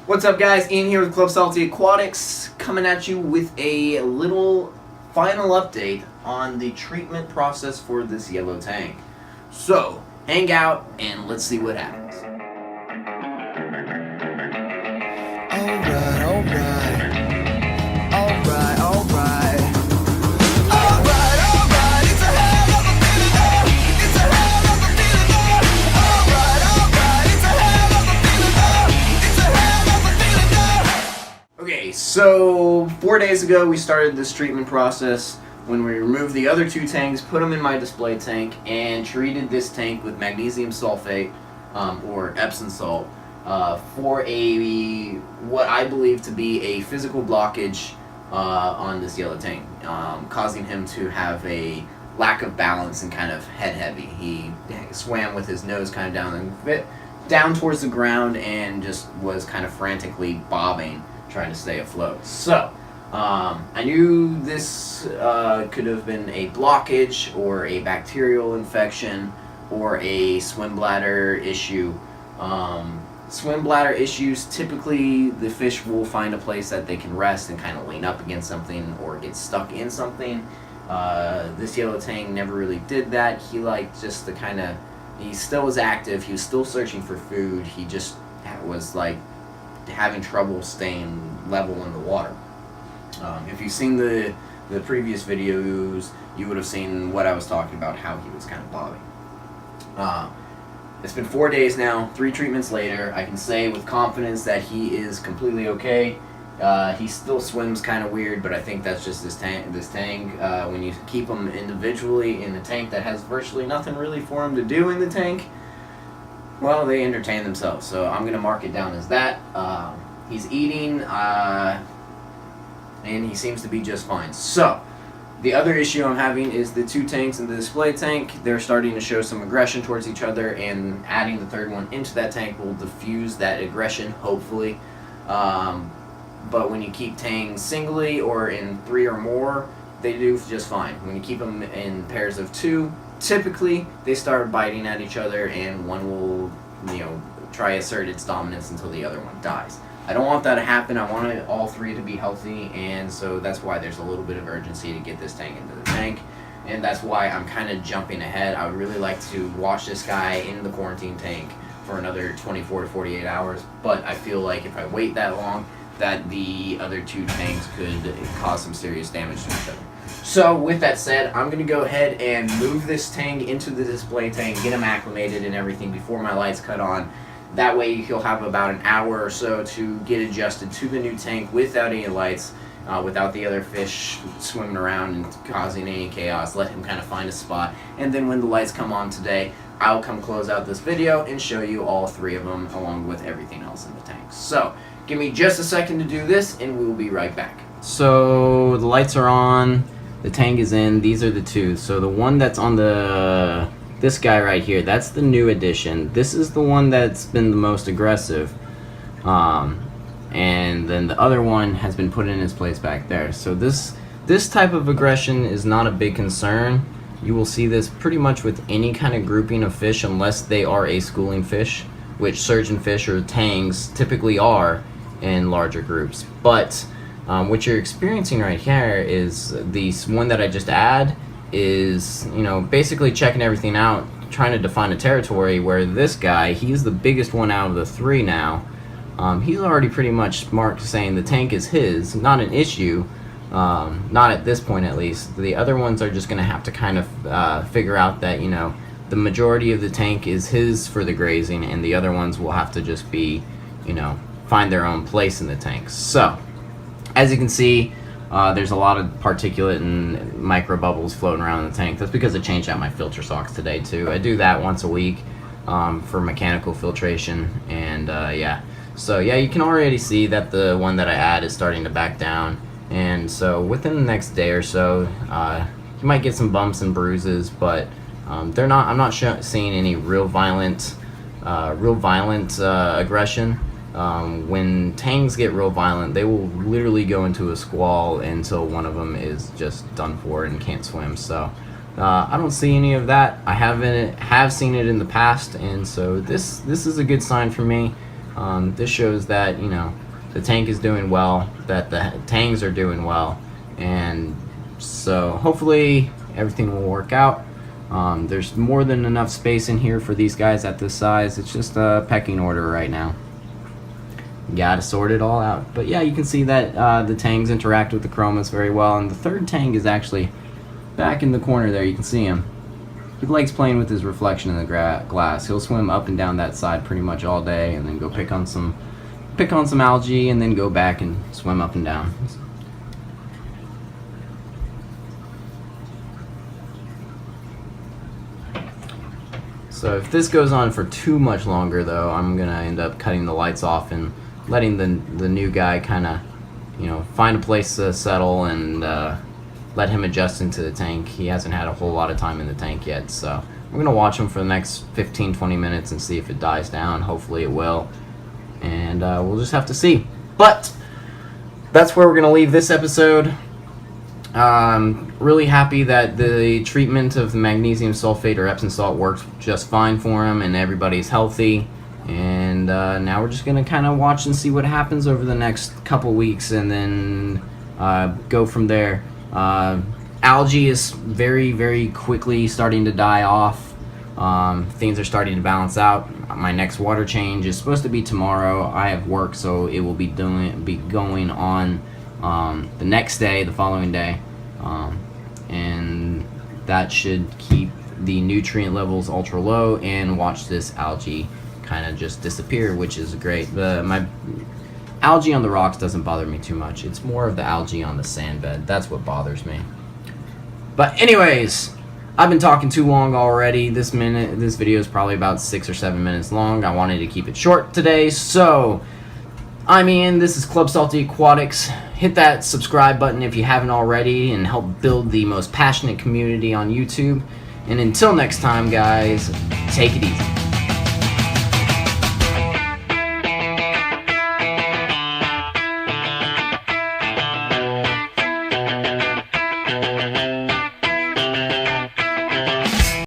What's up, guys? Ian here with Club Salty Aquatics, coming at you with a little final update on the treatment process for this yellow tang. So, hang out and let's see what happens. Okay, so 4 days ago we started this treatment process when we removed the other two tanks, put them in my display tank, and treated this tank with magnesium sulfate, or Epsom salt, for what I believe to be a physical blockage on this yellow tank, causing him to have a lack of balance and kind of head heavy. He swam with his nose kind of down towards the ground and just was kind of frantically bobbing, trying to stay afloat. So I knew this could have been a blockage or a bacterial infection or a swim bladder issue. Swim bladder issues, typically the fish will find a place that they can rest and kind of lean up against something or get stuck in something. This yellow tang never really did that. He liked just the kind of, he still was active, he was still searching for food, he just was like having trouble staying level in the water. If you've seen the previous videos, you would have seen what I was talking about, how he was kind of bobbing. It's been 4 days now, 3 treatments later. I can say with confidence that he is completely okay. He still swims kind of weird, but I think that's just this tang. When you keep him individually in a tank that has virtually nothing really for him to do in the tank, well, they entertain themselves. So I'm going to mark it down as that. He's eating, and he seems to be just fine. So the other issue I'm having is the 2 tanks in the display tank. They're starting to show some aggression towards each other, and adding the 3rd one into that tank will diffuse that aggression, hopefully. But when you keep tangs singly or in 3 or more, they do just fine. When you keep them in pairs of 2, typically they start biting at each other, and one will, try assert its dominance until the other one dies. I don't want that to happen. I want all 3 to be healthy, and so that's why there's a little bit of urgency to get this tank into the tank, and that's why I'm kind of jumping ahead. I would really like to watch this guy in the quarantine tank for another 24 to 48 hours, but I feel like if I wait that long, that the other 2 tanks could cause some serious damage to each other. So with that said, I'm going to go ahead and move this tank into the display tank, get him acclimated and everything before my lights cut on. That way he'll have about an hour or so to get adjusted to the new tank without any lights, without the other fish swimming around and causing any chaos. Let him kind of find a spot, and then when the lights come on today, I'll come close out this video and show you all 3 of them along with everything else in the tank. So give me just a second to do this and we will be right back. So the lights are on, the tank is in. These are the 2. So the one that's on this guy right here, that's the new addition. This is the one that's been the most aggressive, and then the other one has been put in its place back there. So this type of aggression is not a big concern. You will see this pretty much with any kind of grouping of fish, unless they are a schooling fish, which surgeonfish or tangs typically are in larger groups. But what you're experiencing right here is the one that I just add is, basically checking everything out, trying to define a territory, where this guy, he's the biggest one out of the 3 now. He's already pretty much marked, saying the tank is his, not an issue, not at this point at least. The other ones are just going to have to kind of figure out that, the majority of the tank is his for the grazing, and the other ones will have to just be, find their own place in the tank. So, as you can see, there's a lot of particulate and micro bubbles floating around in the tank. That's because I changed out my filter socks today too. I do that once a week for mechanical filtration, and yeah. So yeah, you can already see that the one that I add is starting to back down, and so within the next day or so, you might get some bumps and bruises, but I'm not seeing any real violent aggression. When tangs get real violent, they will literally go into a squall until one of them is just done for and can't swim. So I don't see any of that. I have seen it in the past, and so this is a good sign for me. This shows that, you know, the tank is doing well, that the tangs are doing well, and so hopefully everything will work out. There's more than enough space in here for these guys at this size. It's just a pecking order right now. Gotta sort it all out. But yeah, you can see that the tangs interact with the chromas very well, and the third tang is actually back in the corner there. You can see him. He likes playing with his reflection in the glass. He'll swim up and down that side pretty much all day, and then go pick on some algae, and then go back and swim up and down. So if this goes on for too much longer, though, I'm gonna end up cutting the lights off and letting the new guy kind of, you know, find a place to settle and let him adjust into the tank. He hasn't had a whole lot of time in the tank yet, so we're gonna watch him for the next 15-20 minutes and see if it dies down. Hopefully it will, and we'll just have to see. But that's where we're gonna leave this episode. Really happy that the treatment of the magnesium sulfate or Epsom salt works just fine for him, and everybody's healthy. And now we're just gonna kind of watch and see what happens over the next couple weeks, and then go from there. Algae is very, very quickly starting to die off. Things are starting to balance out. My next water change is supposed to be tomorrow. I have work, so it will be going on the next day, the following day, and that should keep the nutrient levels ultra low and watch this algae kind of just disappear, which is great. My algae on the rocks doesn't bother me too much. It's more of the algae on the sand bed. That's what bothers me. But anyways, I've been talking too long already. This video is probably about 6 or 7 minutes long. I wanted to keep it short today, so I'm Ian. This is Club Salty Aquatics. Hit that subscribe button if you haven't already, and help build the most passionate community on YouTube. And until next time, guys, take it easy.